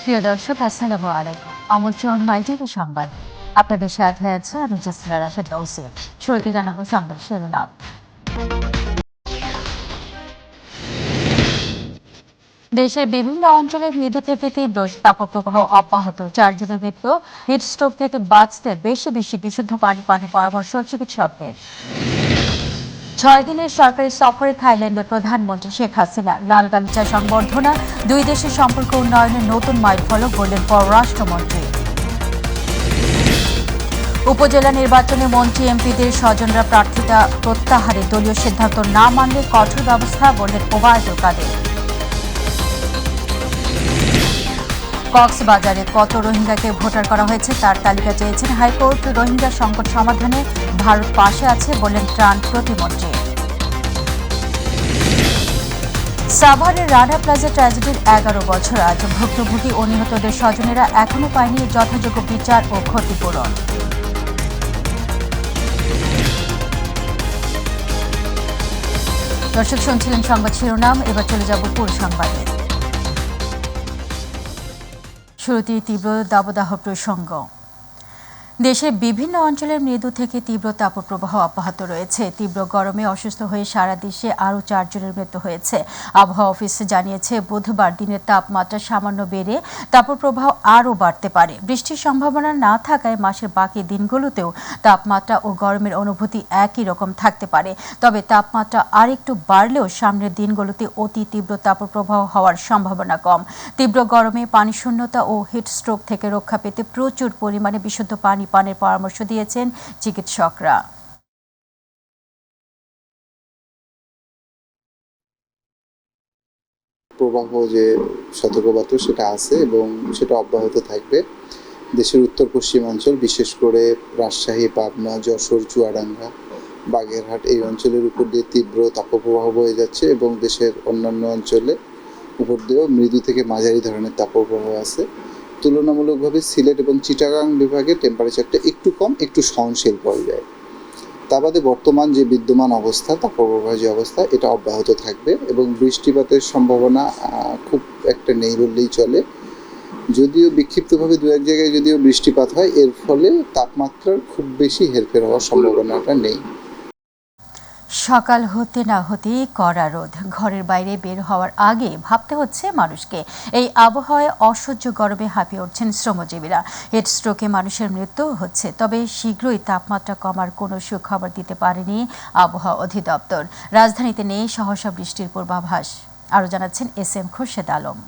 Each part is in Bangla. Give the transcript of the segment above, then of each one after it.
প্রিয় দর্শক, আসসালামু আলাইকুম। আমন্ত্রণ মাইটিভি সংবাদ। আপনাদের সাথে আছে আমি জাসমিনা রাশেদ ওসিম। শুরুতে জানাবো সংবাদ শিরোনাম। দেশের বিভিন্ন অঞ্চলে মৃদু থেকে তীব্র তাপপ্রবাহ অব্যাহত, 4 জনের মৃত্যু। হিটস্ট্রোক থেকে বাঁচতে বেশি বেশি বিশুদ্ধ পানি পানের পরামর্শ চিকিৎসকদের। 6 দিনের সরকারি সফরে থাইল্যান্ডের প্রধানমন্ত্রী শেখ হাসিনা। লাল গালিচা সংবর্ধনা, দুই দেশের সম্পর্ক উন্নয়নের নতুন মাইলফলক বললেন পররাষ্ট্রমন্ত্রী। উপজেলা নির্বাচনে মন্ত্রী এমপিদের স্বজনরা প্রার্থিতা প্রত্যাহারে দলীয় সিদ্ধান্ত না মানলে কঠোর ব্যবস্থা বললেন ওবায়দুল কাদের। কক্সবাজারে কত রোহিঙ্গাকে ভোটার করা হয়েছে তার তালিকা চেয়েছেন হাইকোর্ট। রোহিঙ্গা সংকট সমাধানে ভারত পাশে আছে বললেন ত্রাণ প্রতিমন্ত্রী। সাভারের রানা প্লাজা ট্র্যাজেডির 11 বছর আজ। ভুক্তভোগী ও নিহতদের স্বজনেরা এখনো পায়নি যথাযোগ্য বিচার ও ক্ষতিপূরণ। দর্শক, শুনছিলেন সংবাদ শিরোনাম, এবার চলে যাব পুরো সংবাদে। শুরুতেই তীব্র দাবদাহ প্রসঙ্গ। দেশের বিভিন্ন অঞ্চলের মৃদু থেকে তীব্র তাপপ্রবাহ অব্যাহত রয়েছে। তীব্র গরমে অসুস্থ হয়ে সারা দেশে আরও 4 জনের মৃত্যু হয়েছে। আবহাওয়া অফিস জানিয়েছে, বুধবার দিনের তাপমাত্রা সামান্য বেড়ে তাপপ্রবাহ আরও বাড়তে পারে। বৃষ্টির সম্ভাবনা না থাকায় মাসের বাকি দিনগুলোতেও তাপমাত্রা ও গরমের অনুভূতি একই রকম থাকতে পারে। তবে তাপমাত্রা আরেকটু বাড়লেও সামনের দিনগুলোতে অতি তীব্র তাপপ্রবাহ হওয়ার সম্ভাবনা কম। তীব্র গরমে পানিশূন্যতা ও হিটস্ট্রোক থেকে রক্ষা পেতে প্রচুর পরিমাণে বিশুদ্ধ পানি পানের পরামর্শ দিয়েছেন চিকিৎসকরা। প্রবাহ যে সতর্কবার্তা সেটা আছে এবং সেটা অব্যাহত থাকবে। দেশের উত্তর পশ্চিমাঞ্চল, বিশেষ করে রাজশাহী, পাবনা, যশোর, চুয়াডাঙ্গা, বাগেরহাট এই অঞ্চলের উপর দিয়ে তীব্র তাপপ্রবাহ বয়ে যাচ্ছে এবং দেশের অন্যান্য অঞ্চলে উপর দিয়েও মৃদু থেকে মাঝারি ধরনের তাপপ্রবাহ আছে। তুলনামূলকভাবে সিলেট এবং চিটাগাং বিভাগে টেম্পারেচারটা একটু কম, একটু সহনশীল পর্যায়ে। তা বাদে বর্তমান যে বিদ্যমান অবস্থা, তাপপ্রবাহ যে অবস্থা, এটা অব্যাহত থাকবে এবং বৃষ্টিপাতের সম্ভাবনা খুব একটা নেই বললেই চলে। যদিও বিক্ষিপ্তভাবে দু এক জায়গায় যদিও বৃষ্টিপাত হয়, এর ফলে তাপমাত্রার খুব বেশি হেরফের হওয়ার সম্ভাবনাটা নেই। সকাল হতে না হতেই কড়া রোদ, ঘরের বাইরে বের হওয়ার আগে ভাবতে হচ্ছে মানুষকে। এই আবহাওয়ায় অসহ্য গরমে হাঁপিয়ে উঠছেন শ্রমজীবীরা। হিটস্ট্রোকে মানুষের মৃত্যুও হচ্ছে। তবে শীঘ্রই তাপমাত্রা কমার কোনো সুখবর দিতে পারেনি আবহাওয়া অধিদপ্তর। রাজধানীতে নেই সহসা বৃষ্টির পূর্বাভাস। আরও জানাচ্ছেন SM খোরশেদ আলম।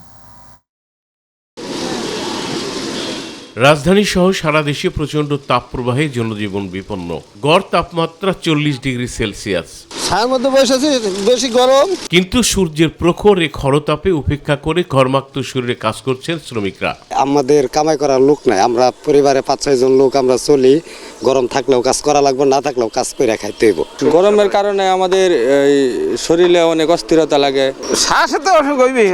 রাজধানী সহ সারা দেশে প্রচণ্ড তাপপ্রবাহে জনজীবন বিপন্ন। গড় তাপমাত্রা 40 ডিগ্রি সেলসিয়াস। ছায়ার মধ্যে বসে আছি, বেশি গরম। কিন্তু সূর্যের প্রখর এ খরতাপে উপেক্ষা করে ঘর্মাক্ত শরীরে কাজ করছেন শ্রমিকরা। আমাদের কামাই করার লোক নাই, আমরা পরিবারে 5-6 জন লোক আমরা চলি। গরম থাকলেও কাজ করা লাগবে, না থাকলেও কাজ করে খাইতে হইব। গরমের কারণে আমাদের শরীরে অনেক অস্থিরতা লাগে। শ্বাসে তো অসুখ হইবি,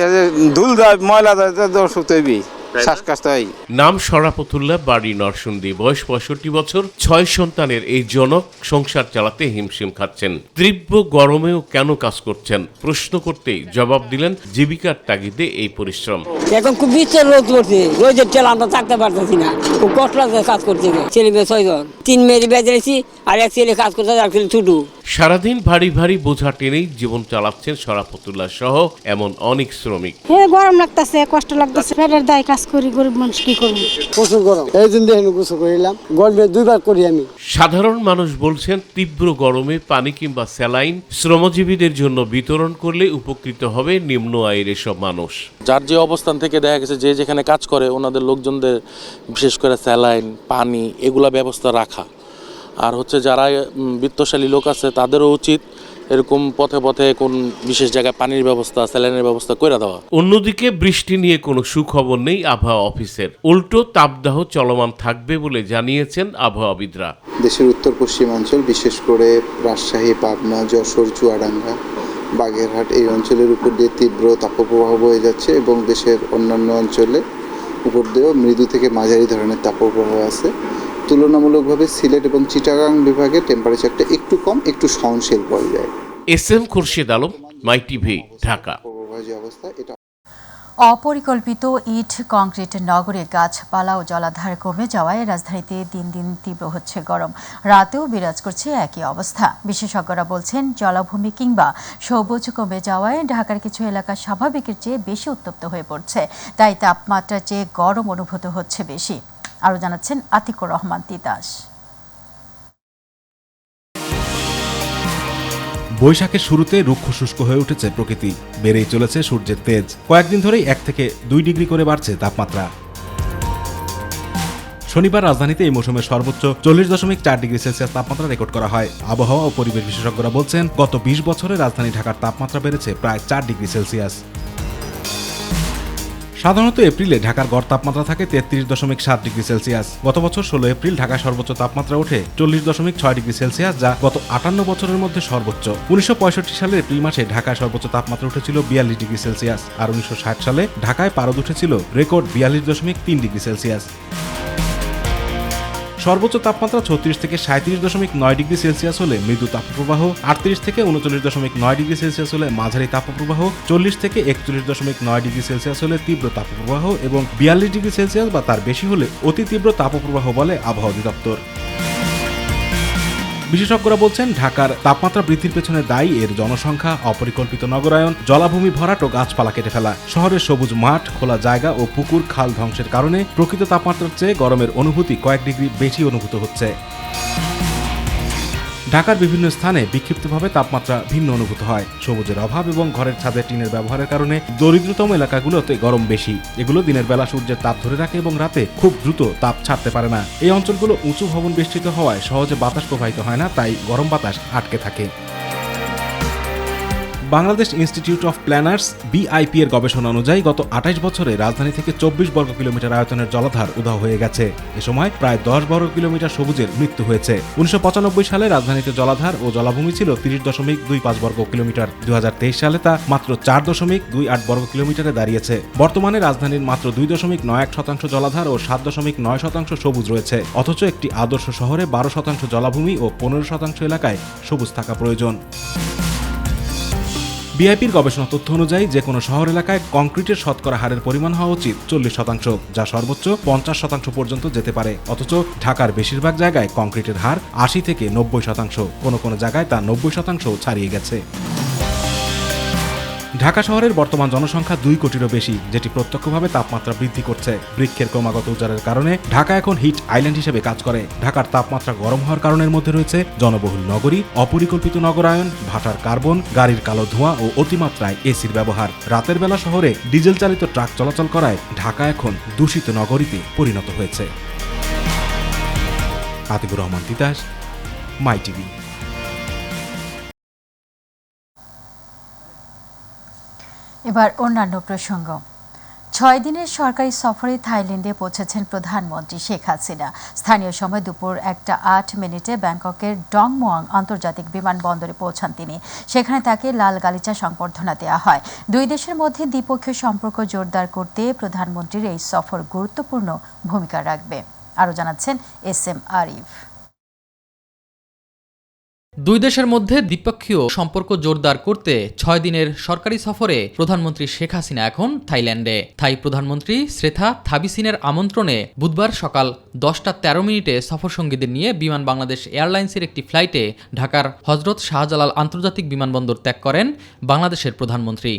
ধুল যায়, ময়লা যায়, অসুখ হইবি, শ্বাসকষ্ট হয়। নাম শরাফতুল্লাহ, বাড়ি নরসিংদী, বয়স 65 বছর, 6 সন্তানের এই জনক সংসার চালাতে হিমশিম খাচ্ছেন। তীব্র গরমেও কেন কাজ করছেন প্রশ্ন করতেই জবাব দিলেন, জীবিকার তাগিদে এই পরিশ্রম। এখন খুব বিচ্ছেদ রোদ করছে, রোদের তেল আমরা থাকতে পারতেছি না, খুব কষ্ট লাগছে কাজ করতে। ছেলে মেয়ে 6 জন, 3 মেয়ে বেঁচেছি আর 1 ছেলে কাজ করতে, আর ছেলে ছোট। সারাদিন ভারী ভারী বোঝা টেনেই জীবন চালাচ্ছেন শরাফতুল্লাহ সহ এমন অনেক শ্রমিক। গরম লাগতেছে, কষ্ট লাগতেছে, পেটের দায় কাজ করি, গরিব মানুষ কি করবো। প্রচুর গরম, এই দিন দেখে গোসল করিলাম, গরমে 2 বার করি আমি। সাধারণ মানুষ বলছেন, তীব্র গরমে পানি কিংবা স্যালাইন শ্রমজীবীদের জন্য বিতরণ করলে উপকৃত হবে নিম্ন আয়ের এসব মানুষ। যার যে অবস্থান থেকে দেখা গেছে যে যেখানে কাজ করে ওনাদের লোকজনদের বিশেষ করে স্যালাইন, পানি এগুলা ব্যবস্থা রাখা। আর হচ্ছে যারা বিত্তশালী লোক আছে তাদেরও উচিত এরকম পথে পথে কোন বিশেষ জায়গায় পানির ব্যবস্থা, স্যালাইনের ব্যবস্থা করে দেওয়া। অন্যদিকে বৃষ্টি নিয়ে কোনো সুখবর নেই আবহাওয়া অফিসের। উল্টো তাপদাহ চলমান থাকবে বলে জানিয়েছেন আবহাওয়াবিদরা। দেশের উত্তর পশ্চিমাঞ্চল, বিশেষ করে রাজশাহী, পাবনা, যশোর, চুয়াডাঙ্গা, বাগেরহাট এই অঞ্চলের উপর দিয়ে তীব্র তাপপ্রবাহ বয়ে যাচ্ছে এবং দেশের অন্যান্য অঞ্চলে উপর দিয়েও মৃদু থেকে মাঝারি ধরনের তাপপ্রবাহ আছে। তুলনামূলকভাবে সিলেট এবং চিটাগাং বিভাগে টেম্পারেচারটা একটু কম, একটু সহনশীল পর্যায়ে। SM খোরশেদ আলম, মাইটিভি, ঢাকা। অপরিকল্পিত ইট কংক্রিট নগরে গাছপালা ও জলাধার কমে যাওয়ায় রাজধানীতে দিন দিন তীব্র হচ্ছে গরম। রাতেও বিরাজ করছে একই অবস্থা। বিশেষজ্ঞরা বলছেন, জলাভূমি কিংবা সবুজ কমে যাওয়ায় ঢাকার কিছু এলাকা স্বাভাবিকের চেয়ে বেশি উত্তপ্ত হয়ে পড়ছে। তাই তাপমাত্রার চেয়ে গরম অনুভূত হচ্ছে বেশি। আরও জানাচ্ছেন আতিকুর রহমান তিতাস। বৈশাখের শুরুতে রুক্ষ শুষ্ক হয়ে উঠেছে প্রকৃতি, বেড়েই চলেছে সূর্যের তেজ। কয়েকদিন ধরেই 1 থেকে 2 ডিগ্রি করে বাড়ছে তাপমাত্রা। শনিবার রাজধানীতে এই মৌসুমের সর্বোচ্চ 40.4 ডিগ্রি সেলসিয়াস তাপমাত্রা রেকর্ড করা হয়। আবহাওয়া ও পরিবেশ বিশেষজ্ঞরা বলছেন, গত 20 বছরে রাজধানী ঢাকার তাপমাত্রা বেড়েছে প্রায় 4 ডিগ্রি সেলসিয়াস। সাধারণত এপ্রিলে ঢাকার গড় তাপমাত্রা থাকে 33.7 ডিগ্রি সেলসিয়াস। গত বছর 16 এপ্রিল ঢাকার সর্বোচ্চ তাপমাত্রা ওঠে 40.6 ডিগ্রি সেলসিয়াস, যা গত 58 বছরের মধ্যে সর্বোচ্চ। 1965 সালের এপ্রিল মাসে ঢাকায় সর্বোচ্চ তাপমাত্রা উঠেছিল 42 ডিগ্রি সেলসিয়াস, আর 1960 সালে ঢাকায় পারদ উঠেছিল রেকর্ড 42.3 ডিগ্রি সেলসিয়াস। সর্বোচ্চ তাপমাত্রা 36 থেকে 37.9 ডিগ্রি সেলসিয়াস হলে মৃদু তাপপ্রবাহ, 38 থেকে 39.9 ডিগ্রি সেলসিয়াস হলে মাঝারি তাপপ্রবাহ, 40 থেকে 41.9 ডিগ্রি সেলসিয়াস হলে তীব্র তাপপ্রবাহ এবং 42 ডিগ্রি সেলসিয়াস বা তার বেশি হলে অতি তীব্র তাপপ্রবাহ বলে আবহাওয়া অধিদপ্তর। বিশেষজ্ঞরা বলছেন, ঢাকার তাপমাত্রা বৃদ্ধির পেছনে দায়ী এর জনসংখ্যা, অপরিকল্পিত নগরায়ন, জলাভূমি ভরাট ও গাছপালা কেটে ফেলা। শহরের সবুজ মাঠ, খোলা জায়গা ও পুকুর খাল ধ্বংসের কারণে প্রকৃত তাপমাত্রার চেয়ে গরমের অনুভূতি কয়েক ডিগ্রি বেশি অনুভূত হচ্ছে। ঢাকার বিভিন্ন স্থানে বিক্ষিপ্তভাবে তাপমাত্রা ভিন্ন অনুভূত হয়। সবুজের অভাব এবং ঘরের ছাদে টিনের ব্যবহারের কারণে দরিদ্রতম এলাকাগুলোতে গরম বেশি। এগুলো দিনের বেলা সূর্যের তাপ ধরে রাখে এবং রাতে খুব দ্রুত তাপ ছাড়তে পারে না। এই অঞ্চলগুলো উঁচু ভবন বেষ্টিত হওয়ায় সহজে বাতাস প্রবাহিত হয় না, তাই গরম বাতাস আটকে থাকে। Bangladesh institute of planners BIP এর গবেষণা অনুযায়ী গত 28 বছরে রাজধানী থেকে 24 বর্গ কিলোমিটার আয়তনের জলাধার উধাও হয়ে গেছে। এ সময় প্রায় 10 বর্গ কিলোমিটার সবুজের মৃত্যু হয়েছে। 1995 সালে রাজধানীতে জলাধার ও জলাভূমি ছিল 30.25 বর্গ কিলোমিটার। 2023 সালে তা মাত্র 4.28 বর্গ কিলোমিটারে দাঁড়িয়েছে। বর্তমানে রাজধানীর মাত্র 2.91% জলাধার ও 7.9% সবুজ রয়েছে। অথচ একটি আদর্শ শহরে 12% জলাভূমি ও 15% এলাকায় সবুজ থাকা প্রয়োজন। BIPর গবেষণা তথ্য অনুযায়ী যে কোনো শহর এলাকায় কংক্রিটের শতকরা হারের পরিমাণ হওয়া উচিত 40%, যা সর্বোচ্চ 50% পর্যন্ত যেতে পারে। অথচ ঢাকার বেশিরভাগ জায়গায় কংক্রিটের হার 80 থেকে 90%, কোনো কোনো জায়গায় তা 90% ছাড়িয়ে গেছে। ঢাকা শহরের বর্তমান জনসংখ্যা 2 কোটিরও বেশি, যেটি প্রত্যক্ষভাবে তাপমাত্রা বৃদ্ধি করছে। বৃক্ষের ক্রমাগত উজাড়ের কারণে ঢাকা এখন হিট আইল্যান্ড হিসেবে কাজ করে। ঢাকার তাপমাত্রা গরম হওয়ার কারণের মধ্যে রয়েছে জনবহুল নগরী, অপরিকল্পিত নগরায়ন, ভাটার কার্বন, গাড়ির কালো ধোঁয়া ও অতিমাত্রায় এসির ব্যবহার। রাতের বেলা শহরে ডিজেল চালিত ট্রাক চলাচল করায় ঢাকা এখন দূষিত নগরীতে পরিণত হয়েছে। আতিকুর রহমান তিতাস, মাই টিভি। এবার অন্যান্য প্রসঙ্গ। 6 দিনের সরকারি সফরে থাইল্যান্ডে পৌঁছেছেন প্রধানমন্ত্রী শেখ হাসিনা। স্থানীয় সময় দুপুর 1:08 ব্যাংককের ডংমুয়াং আন্তর্জাতিক বিমানবন্দরে পৌঁছান তিনি। সেখানে তাকে লাল গালিচা সংবর্ধনা দেওয়া হয়। দুই দেশের মধ্যে দ্বিপক্ষীয় সম্পর্ক জোরদার করতে প্রধানমন্ত্রীর এই সফর গুরুত্বপূর্ণ ভূমিকা রাখবে। আরও জানাচ্ছেন SM আরিফ। দুই দেশের মধ্যে দ্বিপক্ষীয় সম্পর্ক জোরদার করতে 6 দিনের সরকারি সফরে প্রধানমন্ত্রী শেখ হাসিনা এখন থাইল্যান্ডে। থাই প্রধানমন্ত্রী শ্রেথা থাবিসিনের আমন্ত্রণে বুধবার সকাল 10:13 সফরসঙ্গীদের নিয়ে বিমান বাংলাদেশ এয়ারলাইন্সের একটি ফ্লাইটে ঢাকার হজরত শাহজালাল আন্তর্জাতিক বিমানবন্দর ত্যাগ করেন বাংলাদেশের প্রধানমন্ত্রী।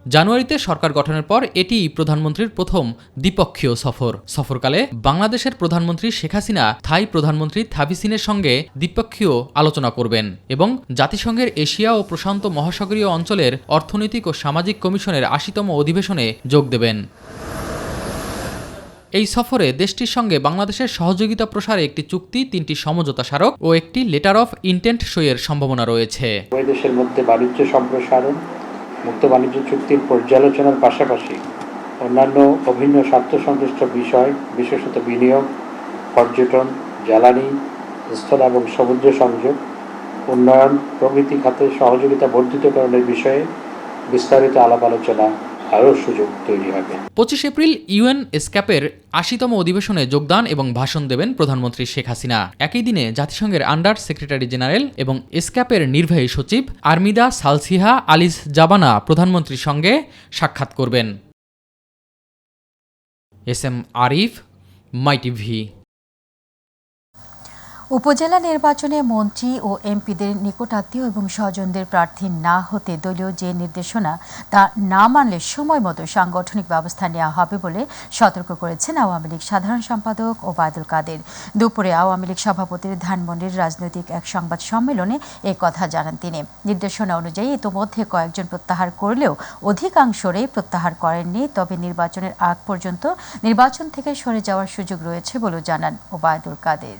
জানুয়ারিতে সরকার গঠনের পর এটি প্রধানমন্ত্রীর প্রথম দ্বিপক্ষীয় সফর। সফরকালে বাংলাদেশের প্রধানমন্ত্রী শেখ হাসিনা থাই প্রধানমন্ত্রী থাবিসিনের সঙ্গে দ্বিপক্ষীয় আলোচনা করবেন এবং জাতিসংঘের এশিয়া ও প্রশান্ত মহাসাগরীয় অঞ্চলের অর্থনৈতিক ও সামাজিক কমিশনের 80তম অধিবেশনে যোগ দেবেন। এই সফরে দেশটির সঙ্গে বাংলাদেশের সহযোগিতা প্রসারে একটি চুক্তি, 3টি সমঝোতা স্মারক ও একটি লেটার অফ ইন্টেন্ট সইয়ের সম্ভাবনা রয়েছে। দুই দেশের মধ্যে বাণিজ্য সম্প্রসারণ, মুক্ত বাণিজ্য চুক্তির পর্যালোচনার পাশাপাশি অন্যান্য অভিন্ন স্বার্থ সংশ্লিষ্ট বিষয়, বিশেষত বিনিয়োগ, পর্যটন, জ্বালানি, স্থল এবং সমুদ্র সংযোগ, উন্নয়ন প্রভৃতি খাতে সহযোগিতা বর্ধিতকরণের বিষয়ে বিস্তারিত আলাপ আলোচনা আরও সুযোগ তৈরি হবে। 25 এপ্রিল ইউএন এসক্যাপের 80তম অধিবেশনে যোগদান এবং ভাষণ দেবেন প্রধানমন্ত্রী শেখ হাসিনা। একই দিনে জাতিসংঘের আন্ডার সেক্রেটারি জেনারেল এবং এসক্যাপের নির্বাহী সচিব আর্মিদা সালসিহা আলিস জাবানা প্রধানমন্ত্রীর সঙ্গে সাক্ষাৎ করবেন। এস.এম. আরিফ, মাই টিভি। উপজেলা নির্বাচনে মন্ত্রী ও এমপিদের নিকটাত্মীয় এবং স্বজনদের প্রার্থী না হতে দলীয় যে নির্দেশনা তা না মানলে সময় মতো সাংগঠনিক ব্যবস্থা নেওয়া হবে বলে সতর্ক করেছেন আওয়ামী লীগ সাধারণ সম্পাদক ওবায়দুল কাদের। দুপুরে আওয়ামী লীগ সভাপতির ধানমন্ডির রাজনৈতিক এক সংবাদ সম্মেলনে এই কথা জানান তিনি। নির্দেশনা অনুযায়ী ইতোমধ্যে কয়েকজন প্রত্যাহার করলেও অধিকাংশরাই প্রত্যাহার করেননি, তবে নির্বাচনের আগ পর্যন্ত নির্বাচন থেকে সরে যাওয়ার সুযোগ রয়েছে বলে জানান ওবায়দুল কাদের।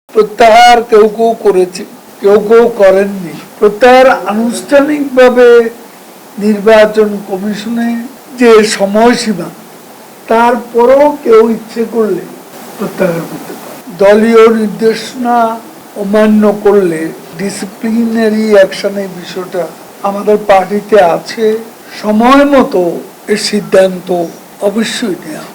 প্রত্যাহার কেউ কেউ করেছে, কেউ কেউ করেননি। প্রত্যাহার আনুষ্ঠানিকভাবে নির্বাচন কমিশনে যে সময়সীমা, তারপরেও কেউ ইচ্ছে করলে প্রত্যাহার করতে পারে। দলীয় নির্দেশনা অমান্য করলে ডিসিপ্লিনারি অ্যাকশনের বিষয়টা আমাদের পার্টিতে আছে। সময় মতো এর সিদ্ধান্ত অবশ্যই নেওয়া।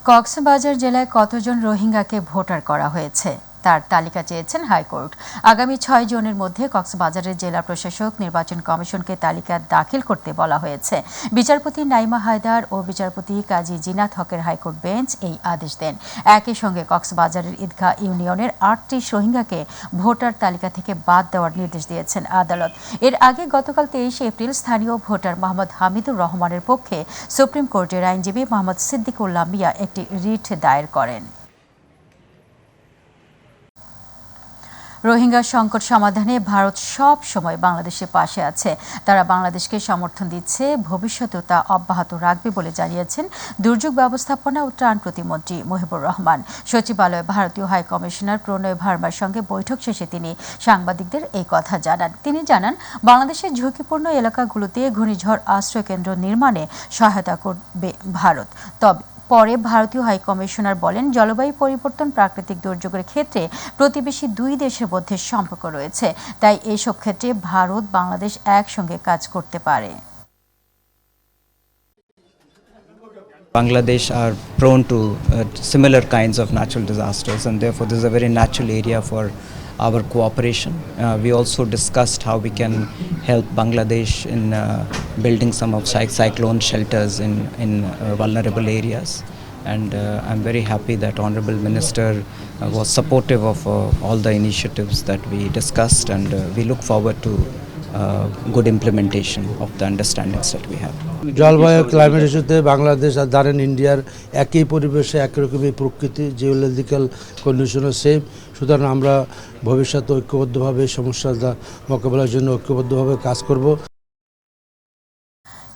কক্সবাজার জেলায় কতজন রোহিঙ্গাকে ভোটার করা হয়েছে তার তালিকা চেয়েছেন হাইকোর্ট। আগামী 6 জনের মধ্যে কক্সবাজারের জেলা প্রশাসক নির্বাচন কমিশনকে তালিকা দাখিল করতে বলা হয়েছে। বিচারপতি নাইমা হায়দার ও বিচারপতি কাজী জিনাত হকের হাইকোর্ট বেঞ্চ এই আদেশ দেন। একই সঙ্গে কক্সবাজারের ঈদগাহ ইউনিয়নের 38 রোহিঙ্গাকে ভোটার তালিকা থেকে বাদ দেওয়ার নির্দেশ দিয়েছেন আদালত। এর আগে গতকাল 23 এপ্রিল স্থানীয় ভোটার মোহাম্মদ হামিদুর রহমানের পক্ষে সুপ্রিম কোর্টের আইনজীবী মোহাম্মদ সিদ্দিকুল্লাহ মিয়া একটি রিট দায়ের করেন। রোহিঙ্গা সংকট সমাধানে ভারত সব সময় বাংলাদেশের পাশে আছে। তারা বাংলাদেশকে সমর্থন দিচ্ছে, ভবিষ্যতেও তা অব্যাহত রাখবে বলে জানিয়েছেন দুর্যোগ ব্যবস্থাপনা ও ত্রাণ প্রতিমন্ত্রী মহিবুর রহমান। সচিবালয়ে ভারতীয় হাই কমিশনার প্রণয় ভার্মার সঙ্গে বৈঠক শেষে তিনি সাংবাদিকদের এই কথা জানান। তিনি জানান, বাংলাদেশের ঝুঁকিপূর্ণ এলাকাগুলোতে ঘূর্ণিঝড় আশ্রয় কেন্দ্র নির্মাণে সহায়তা করবে ভারত। তবে পরে ভারতীয় হাই কমিশনার বলেন, জলবায়ু পরিবর্তন, প্রাকৃতিক দুর্যোগের ক্ষেত্রে প্রতিবেশী দুই দেশের মধ্যে সম্পর্ক রয়েছে, তাই এসব ক্ষেত্রে ভারত বাংলাদেশ একসঙ্গে কাজ করতে পারে। Bangladesh are prone to similar kinds of natural disasters, and therefore this is a very natural area for our cooperation. We also discussed how we can help Bangladesh in building some of cyclone shelters in vulnerable areas. And I'm very happy that Honorable Minister was supportive of all the initiatives that we discussed, and we look forward to good implementation of the understandings that we have. জলবায়ু ক্লাইমেট ইস্যুতে বাংলাদেশ আর জানেন ইন্ডিয়ার একই পরিবেশে একরকমই প্রকৃতি, জিওলজিক্যাল কন্ডিশনও সেম। সুতরাং আমরা ভবিষ্যতে ঐক্যবদ্ধভাবে সমস্যা মোকাবেলার জন্য ঐক্যবদ্ধভাবে কাজ করব।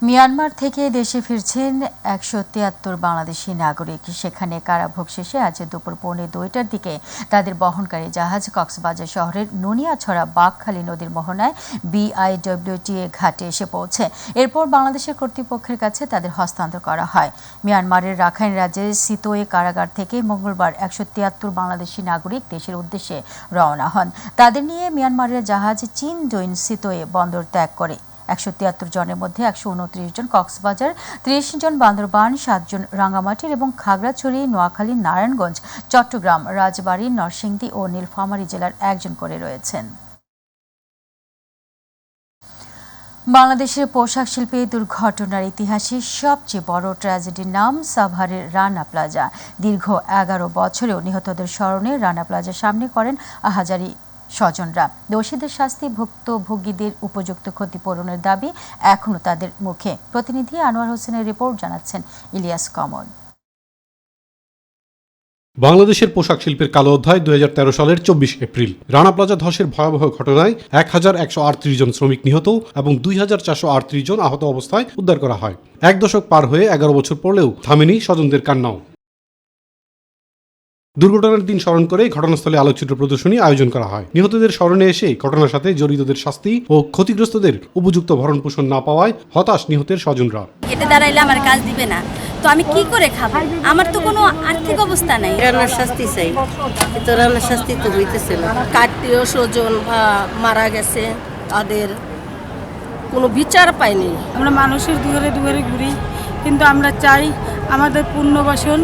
মিয়ানমার থেকে দেশে ফিরছেন 173 বাংলাদেশি নাগরিক। সেখানে কারাভোগ শেষে আজ দুপুর 1:45টার দিকে তাদের বহনকারী জাহাজ কক্সবাজার শহরের নুনিয়াছড়া বাঘখালী নদীর মোহনায় BIWTA ঘাটে এসে পৌঁছে। এরপর বাংলাদেশের কর্তৃপক্ষের কাছে তাদের হস্তান্তর করা হয়। মিয়ানমারের রাখাইন রাজ্যের সিতোয়ে কারাগার থেকে মঙ্গলবার 173 বাংলাদেশি নাগরিক দেশের উদ্দেশ্যে রওনা হন। তাদের নিয়ে মিয়ানমারের জাহাজ চিনডুইন সিতোয়ে বন্দর ত্যাগ করে। 173 জনের মধ্যে 129 জন কক্সবাজার, 30 জন বান্দরবান, 7 জন রাঙ্গামাটির এবং খাগড়াছড়ি, নোয়াখালী, নারায়ণগঞ্জ, চট্টগ্রাম, রাজবাড়ী, নরসিংদী ও নীলফামারী জেলার একজন করে রয়েছেন। বাংলাদেশের পোশাক শিল্পে দুর্ঘটনার ইতিহাসে সবচেয়ে বড় ট্র্যাজেডির নাম সাভারের রানা প্লাজা। দীর্ঘ 11 বছরেও নিহতদের স্মরণে রানা প্লাজার সামনে করেন আহাজারি স্বজনরা। দোষীদের শাস্তি, ভুক্তভোগীদের উপযুক্ত ক্ষতিপূরণের দাবি এখনো তাদের মুখে। প্রতিনিধি আনোয়ার হোসেনের রিপোর্ট, জানাচ্ছেন ইলিয়াস কমল। বাংলাদেশের পোশাক শিল্পের কালো অধ্যায় 2013 সালের 24 এপ্রিল রানা প্লাজা ধসের ভয়াবহ ঘটনায় 1138 জন শ্রমিক নিহত এবং 2438 জন আহত অবস্থায় উদ্ধার করা হয়। এক দশক পার হয়ে 11 বছর পড়লেও থামেনি স্বজনদের কান্নাও। দুর্ঘটনার দিন স্মরণ করে ঘটনাস্থলে আলোকচিত্র প্রদর্শনী আয়োজন করা হয়। নিহতদের স্মরণে এসে ঘটনার সাথে জড়িতদের শাস্তি ও ক্ষতিগ্রস্তদের উপযুক্ত ভরণ পোষণ না পাওয়ায় হতাশ নিহতের স্বজনরা। এতে দাঁড়াইলে আমার কাজ দিবে না, তো আমি কি করে খাবো? আমার তো কোনো আর্থিক অবস্থা নাই। রান্নার শাস্তি চাই, কিন্তু রান্নার শাস্তি তো হইতেছে না। আত্মীয় স্বজন বা মারা গেছে, তাদের কোনো বিচার পাইনি। আমরা মানুষের দুয়ারে দুয়ারে ঘুরি, কিন্তু আমরা চাই আমাদের পুনর্বাসন,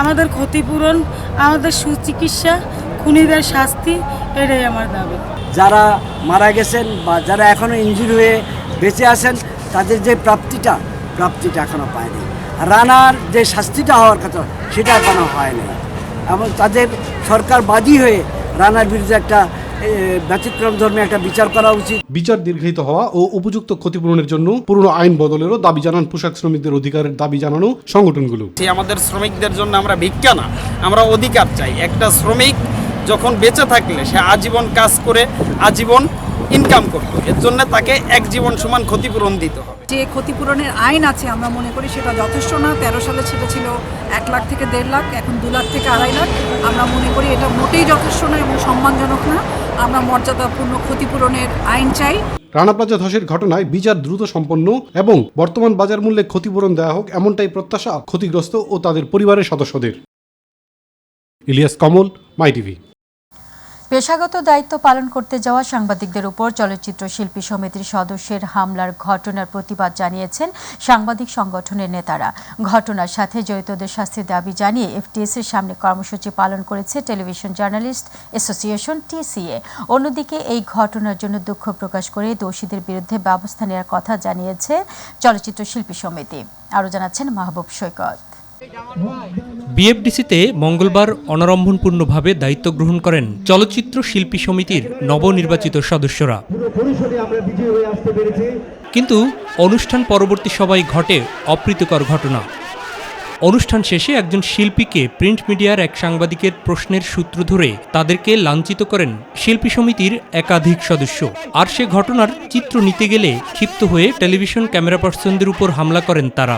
আমাদের ক্ষতিপূরণ, আমাদের সুচিকিৎসা, খুনিদের শাস্তি, এটাই আমার দাবি। যারা মারা গেছেন বা যারা এখনো ইনজুরি হয়ে বেঁচে আছেন, তাদের যে প্রাপ্তিটা এখনো পায়নি। রানার যে শাস্তিটা হওয়ার কথা সেটা এখনো হয়নি, এবং তাদের সরকার বাদী হয়ে রানার বিরুদ্ধে একটা ব্যতিক্রম ধর্মে একটা বিচার করা উচিত। বিচার দীর্ঘায়িত হওয়া ও উপযুক্ত ক্ষতিপূরণের জন্য পুরনো আইন বদলেরও দাবি জানান পোশাক শ্রমিকদের অধিকারের দাবি জানানো সংগঠনগুলো। আমাদের শ্রমিকদের জন্য আমরা ভিক্ষা না, আমরা অধিকার চাই। একটা শ্রমিক যখন বেঁচে থাকলে সে আজীবন কাজ করে আজীবন ইনকাম করত, এর জন্য তাকে এক জীবন সমান ক্ষতিপূরণ দিতে হবে। যে ক্ষতিপূরণের আইন আছে আমরা মনে করি সেটা যথেষ্ট না। 13 সালে সেটা ছিল 1 লাখ থেকে 1.5 লাখ, এখন 2 লাখ থেকে 2.5 লাখ। আমরা মনে করি এটা মোটেই যথেষ্ট না এবং সম্মানজনক না। আমরা মর্যাদাপূর্ণ ক্ষতিপূরণের আইন চাই। রানা প্লাজা ধসের ঘটনায় বিচার দ্রুত সম্পন্ন এবং বর্তমান বাজার মূল্যে ক্ষতিপূরণ দেওয়া হোক, এমনটাই প্রত্যাশা ক্ষতিগ্রস্ত ও তাদের পরিবারের সদস্যদের। ইলিয়াস কমল, মাই টিভি। পেশাগত দায়িত্ব পালন করতে যাওয়া সাংবাদিকদের উপর চলচ্চিত্র শিল্পী সমিতির সদস্যের হামলার ঘটনার প্রতিবাদ জানিয়েছেন সাংবাদিক সংগঠনের নেতারা। ঘটনার সাথে জড়িতদের শাস্তির দাবি জানিয়ে এফটিএসের সামনে কর্মসূচি পালন করেছে টেলিভিশন জার্নালিস্ট অ্যাসোসিয়েশন টিসিএ। অন্যদিকে এই ঘটনার জন্য দুঃখ প্রকাশ করে দোষীদের বিরুদ্ধে ব্যবস্থা নেওয়ার কথা জানিয়েছে চলচ্চিত্র শিল্পী সমিতি। আরও জানাচ্ছেন মাহবুব সৈকত। বিএফডিসিতে মঙ্গলবার অনারম্ভনপূর্ণভাবে দায়িত্ব গ্রহণ করেন চলচ্চিত্র শিল্পী সমিতির নবনির্বাচিত সদস্যরা। কিন্তু অনুষ্ঠান পরবর্তী সভায় ঘটে অপ্রীতিকর ঘটনা। অনুষ্ঠান শেষে একজন শিল্পীকে প্রিন্ট মিডিয়ার এক সাংবাদিকের প্রশ্নের সূত্র ধরে তাদেরকে লাঞ্ছিত করেন শিল্পী সমিতির একাধিক সদস্য। আর সে ঘটনার চিত্র নিতে গেলে ক্ষিপ্ত হয়ে টেলিভিশন ক্যামেরা পার্সনদের উপর হামলা করেন তারা।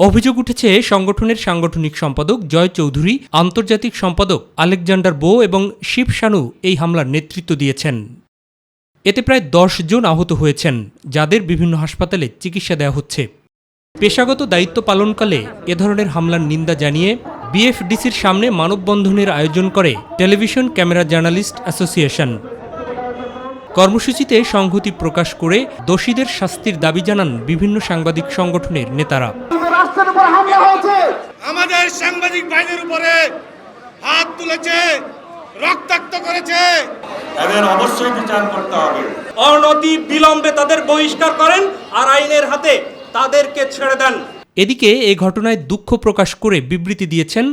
অভিযোগ উঠেছে সংগঠনের সাংগঠনিক সম্পাদক জয় চৌধুরী, আন্তর্জাতিক সম্পাদক আলেকজান্ডার বো এবং শিব শানু এই হামলার নেতৃত্ব দিয়েছেন। এতে প্রায় 10 জন আহত হয়েছেন, যাদের বিভিন্ন হাসপাতালে চিকিৎসা দেওয়া হচ্ছে। পেশাগত দায়িত্ব পালনকালে এ ধরনের হামলার নিন্দা জানিয়ে বিএফডিসির সামনে মানববন্ধনের আয়োজন করে টেলিভিশন ক্যামেরা জার্নালিস্ট অ্যাসোসিয়েশন। কর্মসূচিতে সংহতি প্রকাশ করে দোষীদের শাস্তির দাবি জানান বিভিন্ন সাংবাদিক সংগঠনের নেতারা। আমাদের সাংবাদিক ভাইদের উপরে হাত তুলেছে, রক্তাক্ত করেছে, তাদের অবশ্যই বিচার করতে হবে। অনতি বিলম্বে তাদের বহিষ্কার করেন আর আইনের হাতে তাদেরকে ছেড়ে দেন। এদিকে এ ঘটনায় দুঃখ প্রকাশ করে বিবৃতি দিয়েছেন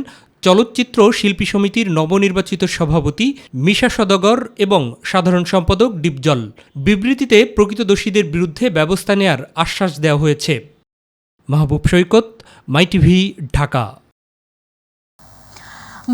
চলচ্চিত্র শিল্পী সমিতির নবনির্বাচিত সভাপতি মিশা সদাগর এবং সাধারণ সম্পাদক ডিপজল। বিবৃতিতে প্রকৃত দোষীদের বিরুদ্ধে ব্যবস্থা নেয়ার আশ্বাস দেওয়া হয়েছে। মাহবুব সৈকত, মাই টিভি, ঢাকা।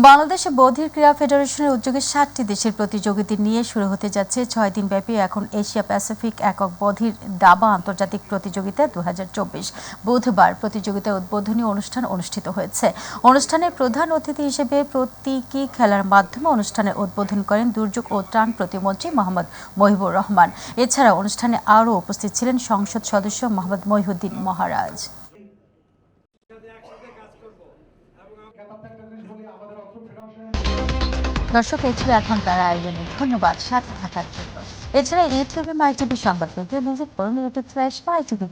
বাংলাদেশ বধির ক্রীড়া ফেডারেশনের উদ্যোগে 60টি দেশের প্রতিযোগিতা নিয়ে শুরু হতে যাচ্ছে 6 দিনব্যাপী এখন এশিয়া প্যাসিফিক একক বধির দাবা আন্তর্জাতিক প্রতিযোগিতা 2024। বুধবার প্রতিযোগিতার উদ্বোধনী অনুষ্ঠান অনুষ্ঠিত হয়েছে। অনুষ্ঠানের প্রধান অতিথি হিসেবে প্রতীকী খেলার মাধ্যমে অনুষ্ঠানের উদ্বোধন করেন দুর্যোগ ও ত্রাণ প্রতিমন্ত্রী মোহাম্মদ মহিবুর রহমান। এছাড়া অনুষ্ঠানে আরও উপস্থিত ছিলেন সংসদ সদস্য মোহাম্মদ মহিউদ্দিন মহারাজ। দর্শক, এই ছিল এখন তার আয়োজনে। ধন্যবাদ সাথে থাকার জন্য। এছাড়া ইউটিউবে মাই টিভি সংবাদ পেতে ভিজিট করুন ইউটিউব/মাই টিভি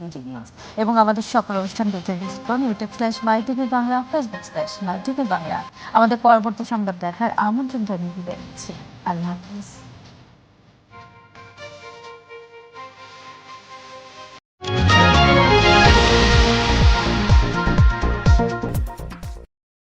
এবং আমাদের সকল অনুষ্ঠান দেখতে ভিজিট করুন ইউটিউব/মাই টিভি বাংলা, ফেসবুক/মাই টিভি বাংলা। আমাদের পরবর্তী সংবাদ দেখার আমন্ত্রণ জানিয়ে দিচ্ছি। আল্লাহ হাফিজ।